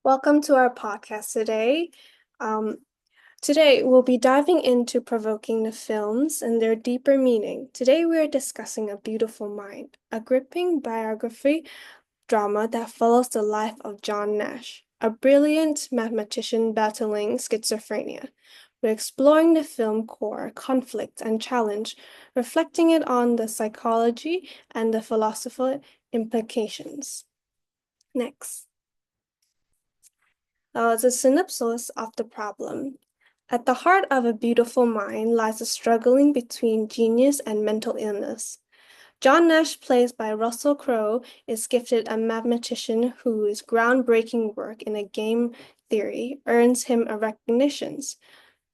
Welcome to our podcast today. Um, Today, we'll be diving into provoking the films and their deeper meaning. Today, we are discussing A Beautiful Mind, a gripping biography drama that follows the life of John Nash, a brilliant mathematician battling schizophrenia. We're exploring the film core, conflict, and challenge, reflecting it on the psychology and the philosophical implications. Next. It's a synopsis of the problem. At the heart of A Beautiful Mind lies a struggling between genius and mental illness. John Nash, played by Russell Crowe, is gifted a mathematician whose groundbreaking work in a game theory earns him a recognitions.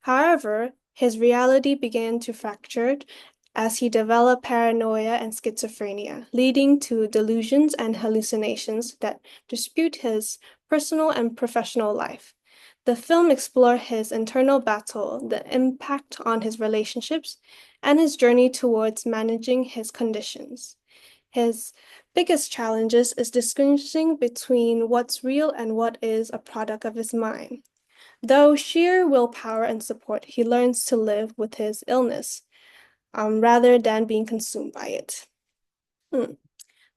However, his reality began to fracture as he developed paranoia and schizophrenia, leading to delusions and hallucinations that dispute his personal and professional life. The film explored his internal battle, the impact on his relationships, and his journey towards managing his conditions. His biggest challenges is distinguishing between what's real and what is a product of his mind. Though sheer willpower and support, he learns to live with his illness, rather than being consumed by it. Hmm.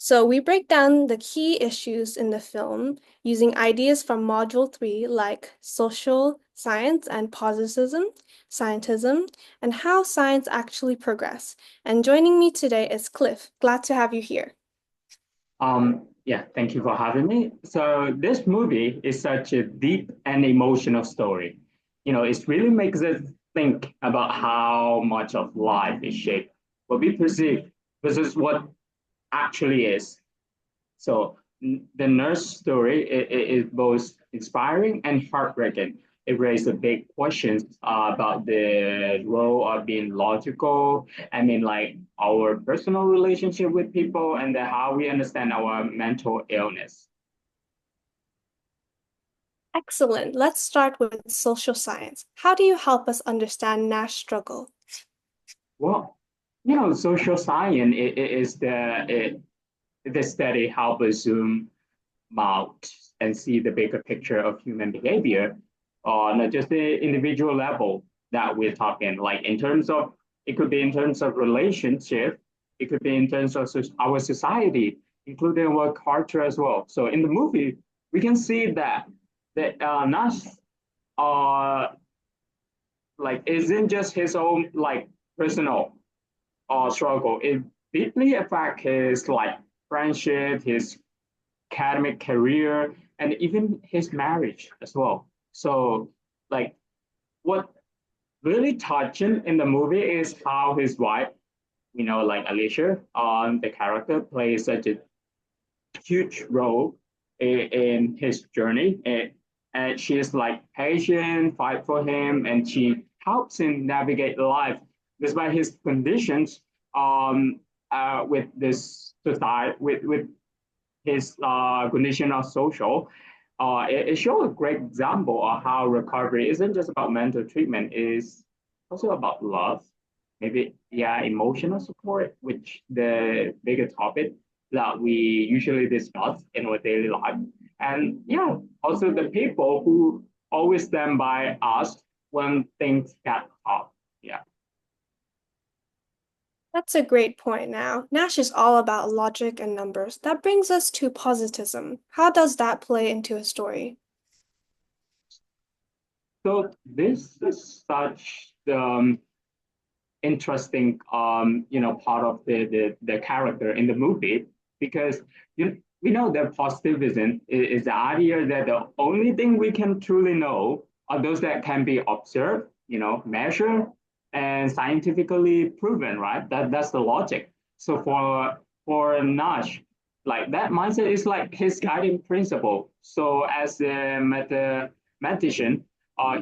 So we break down the key issues in the film using ideas from Module 3 like social science and positivism, scientism, and how science actually progress. And joining me today is Cliff. Glad to have you here. Yeah, thank you for having me. So this movie is such a deep and emotional story. It really makes us think about how much of life is shaped, what we perceive versus what actually is. So the nurse story is both inspiring and heartbreaking. It raised the big questions about the role of being logical. I mean, like our personal relationship with people and how we understand our mental illness. Excellent. Let's start with social science. How do you help us understand Nash struggle? Well, social science is the study help us zoom out and see the bigger picture of human behavior on just the individual level that we're talking. Like in terms of, it could be in terms of relationship, it could be in terms of our society, including our culture as well. So in the movie, we can see that Nash uh like isn't just his own like personal struggle. It deeply affects his like friendship, his academic career, and even his marriage as well. So, like, what really touching in the movie is how his wife, like Alicia, the character, plays such a huge role in his journey. And she is like patient, fight for him, and she helps him navigate life despite his conditions with this society, with his condition of social, it shows a great example of how recovery isn't just about mental treatment, is also about love, maybe, yeah, emotional support, which the bigger topic that we usually discuss in our daily life. And yeah, also the people who always stand by us when things get tough. Yeah. That's a great point now. Nash is all about logic and numbers. That brings us to positivism. How does that play into a story? So this is such interesting part of the character in the movie because we know that positivism is the idea that the only thing we can truly know are those that can be observed, measured and scientifically proven, right? That's the logic. So for Nash, like that mindset is like his guiding principle. So as a mathematician,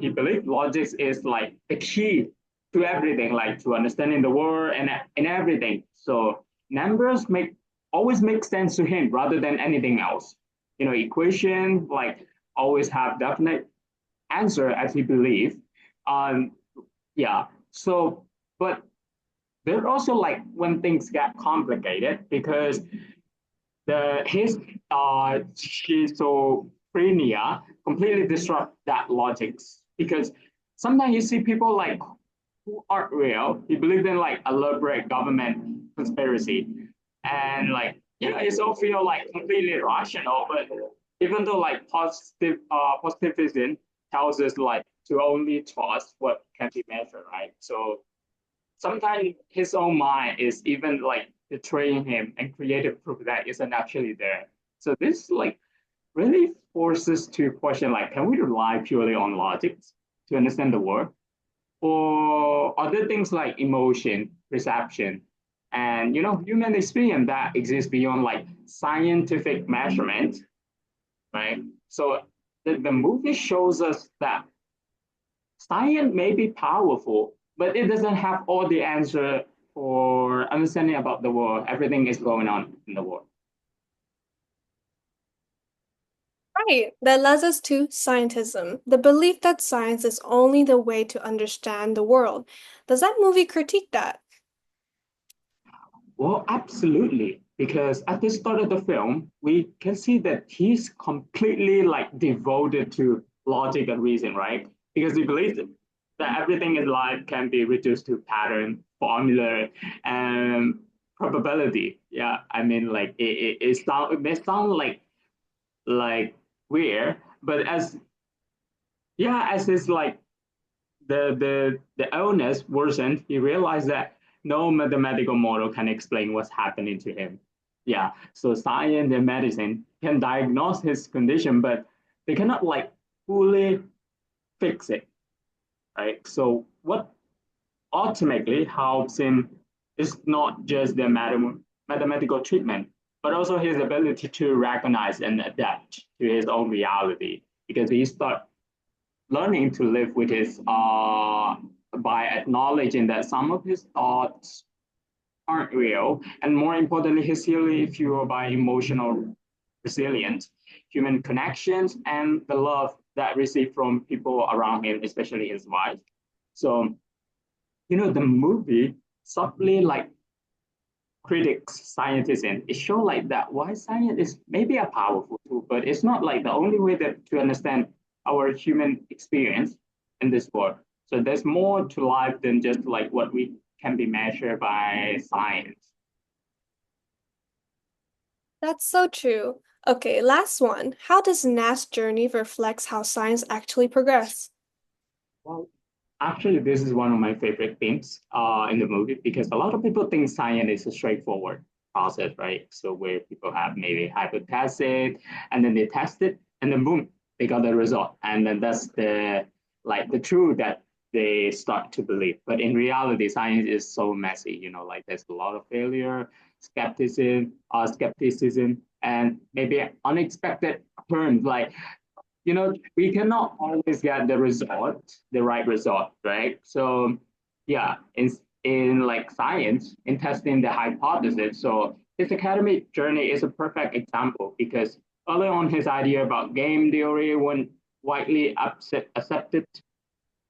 he believes logic is like the key to everything, like to understanding the world and everything. So numbers always make sense to him rather than anything else. Equation like always have definite answer as he believe. Um, yeah. So, but there also like when things get complicated because the his schizophrenia completely disrupt that logic because sometimes you see people like who aren't real. You believe in like elaborate government conspiracy, and like it's all feel like completely irrational. But even though like positivism tells us like to only trust what can be measured, right? So sometimes his own mind is even like betraying him and creative proof that isn't actually there. So this like really forces to question like, can we rely purely on logic to understand the world? Or other things like emotion, perception, and human experience that exists beyond like scientific measurement, right? So the movie shows us that science may be powerful, but it doesn't have all the answer for understanding about the world. Everything is going on in the world. Right. That leads us to scientism, the belief that science is only the way to understand the world. Does that movie critique that? Well, absolutely. Because at the start of the film, we can see that he's completely like devoted to logic and reason, right? Because he believes that everything in life can be reduced to pattern, formula, and probability. Yeah, I mean, like it may sound like weird, but as his like the illness worsened, he realized that no mathematical model can explain what's happening to him. Yeah, so science and medicine can diagnose his condition, but they cannot like fully fix it, right? So what ultimately helps him is not just the mathematical treatment, but also his ability to recognize and adapt to his own reality because he start learning to live with his by acknowledging that some of his thoughts aren't real, and more importantly, his healing is fueled by emotional resilience, human connections, and the love that received from people around him, especially his wife. So, the movie subtly like critics scientism. It shows like that why science is maybe a powerful tool, but it's not like the only way that to understand our human experience in this world. So there's more to life than just like what we can be measured by science. That's so true. Okay, last one. How does Nash's journey reflects how science actually progress? Well, actually, this is one of my favorite themes in the movie because a lot of people think science is a straightforward process, right? So where people have maybe hypothesis and then they test it and then boom, they got the result. And then that's the truth that they start to believe. But in reality, science is so messy, like there's a lot of failure, skepticism, and maybe unexpected turns like we cannot always get the right result, right? So yeah, in like science, in testing the hypothesis. So his academic journey is a perfect example because early on his idea about game theory wasn't widely accepted.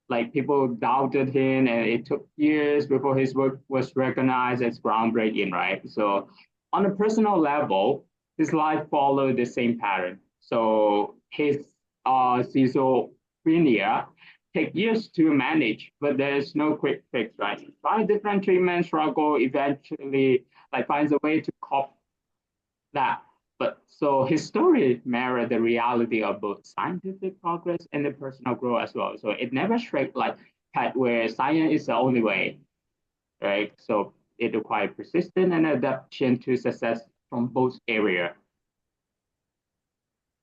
Like people doubted him, and it took years before his work was recognized as groundbreaking, right? So on a personal level, his life followed the same pattern. So his schizophrenia take years to manage, but there's no quick fix, right? Try different treatments, struggle, eventually like finds a way to cope that. But so his story mirrored the reality of both scientific progress and the personal growth as well. So it never straight like had where science is the only way, right? So it required persistence and adaptation to success from both areas.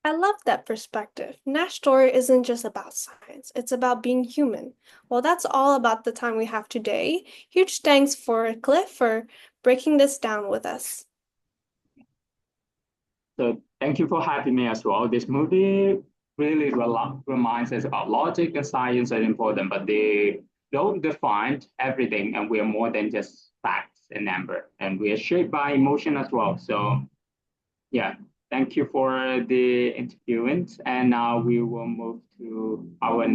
I love that perspective. Nash's story isn't just about science, it's about being human. Well, that's all about the time we have today. Huge thanks for Cliff for breaking this down with us. So thank you for having me as well. This movie really reminds us about logic and science are important, but they don't define everything, and we're more than just facts and number, and we are shaped by emotion as well. So yeah, thank you for the interviewing, and now we will move to our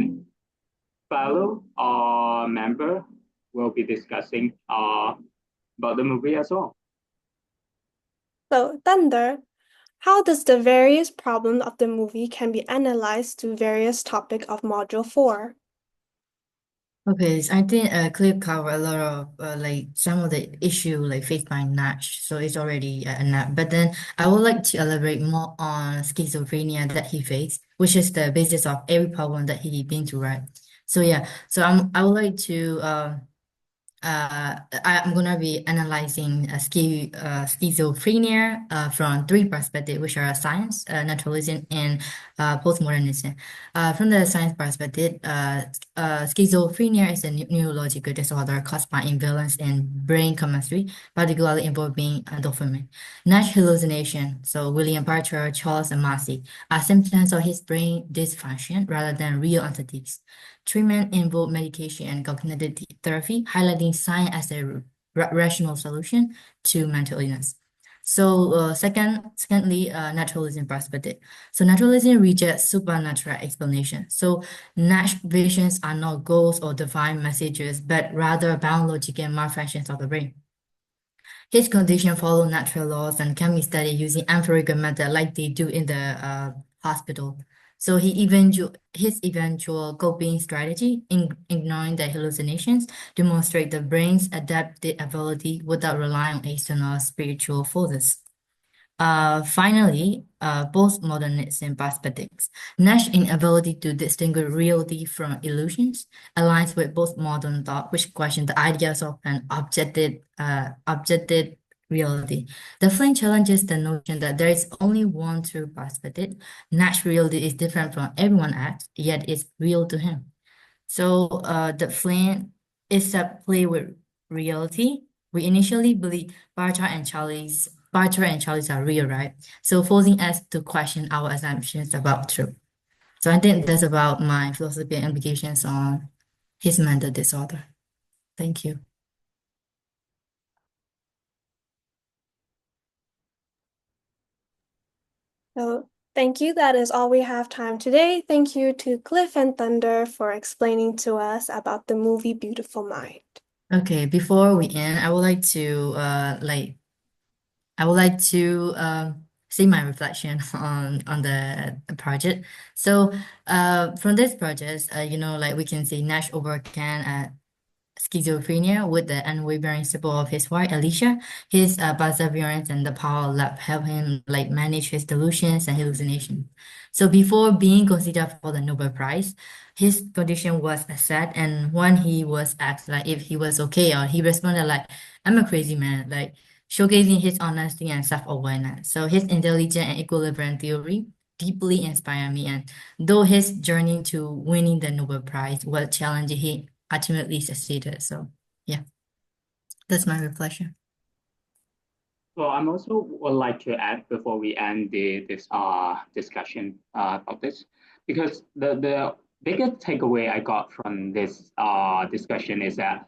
fellow member. We'll be discussing about the movie as well. So, Thunder, How does the various problems of the movie can be analyzed to various topic of Module 4? Okay, so I think Clip cover a lot of like some of the issue like faced by Nash, so it's already enough. But then I would like to elaborate more on schizophrenia that he faced, which is the basis of every problem that he been through, right? So yeah, so I would like to I'm gonna be analyzing schizophrenia from three perspectives, which are science, naturalism, and postmodernism. From the science perspective, schizophrenia is a neurological disorder caused by imbalance in brain chemistry, particularly involving dopamine. Nash hallucination, so William Barker, Charles, and Massey, are symptoms of his brain dysfunction rather than real entities. Treatment involved medication and cognitive therapy, highlighting science as a rational solution to mental illness. So, secondly, naturalism perspective. So, naturalism rejects supernatural explanation. So, Nash visions are not ghosts or divine messages, but rather biological malfunctions of the brain. His condition follow natural laws and can be studied using empirical method like they do in the hospital. So his eventual coping strategy in ignoring the hallucinations demonstrate the brain's adaptive ability without relying on external spiritual forces. Finally, postmodernism perspectives. Nash's inability to distinguish reality from illusions aligns with postmodern thought, which questions the ideas of an objective reality. The Flynn challenges the notion that there is only one true perspective. Nash's reality is different from everyone else, yet it's real to him. So, the Flynn is a play with reality. We initially believe Bartra and Charlie's are real, right? So forcing us to question our assumptions about truth. So I think that's about my philosophy and implications on his mental disorder. Thank you. So, thank you. That is all we have time today. Thank you to Cliff and Thunder for explaining to us about the movie Beautiful Mind. Okay, before we end, I would like to say my reflection on the project. So from this project, like we can see Nash overcame schizophrenia with the unwavering support of his wife Alicia. His perseverance and the power of love help him like manage his delusions and hallucinations. So before being considered for the Nobel Prize, his condition was sad, and when he was asked like if he was okay, or he responded like, "I'm a crazy man," like showcasing his honesty and self-awareness. So his intelligence and equilibrium theory deeply inspired me, and though his journey to winning the Nobel Prize was challenging, he ultimately succeeded. So yeah, that's my reflection. So I'm also would like to add before we end this discussion of this, because the biggest takeaway I got from this discussion is that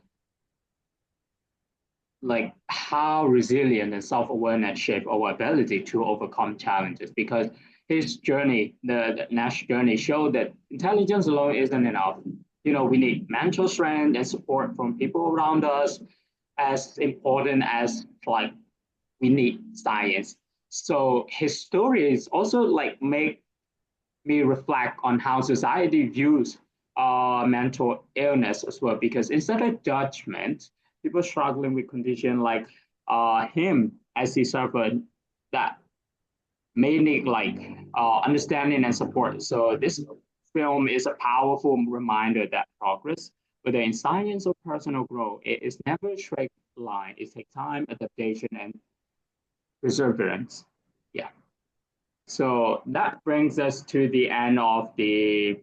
like how resilient and self-awareness shape our ability to overcome challenges. Because his journey, the Nash journey, showed that intelligence alone isn't enough. We need mental strength and support from people around us, as important as like we need science. So his story is also like make me reflect on how society views mental illness as well. Because instead of judgment, people struggling with condition like him as he suffered, that may need like understanding and support. So this film is a powerful reminder that progress, whether in science or personal growth, it is never a straight line. It takes time, adaptation, and perseverance. Yeah. So that brings us to the end of the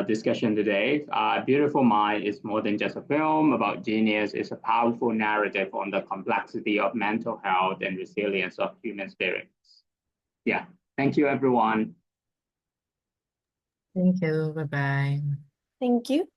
discussion today. Beautiful Mind is more than just a film about genius. It's a powerful narrative on the complexity of mental health and resilience of human spirits. Yeah. Thank you, everyone. Thank you. Bye bye. Thank you.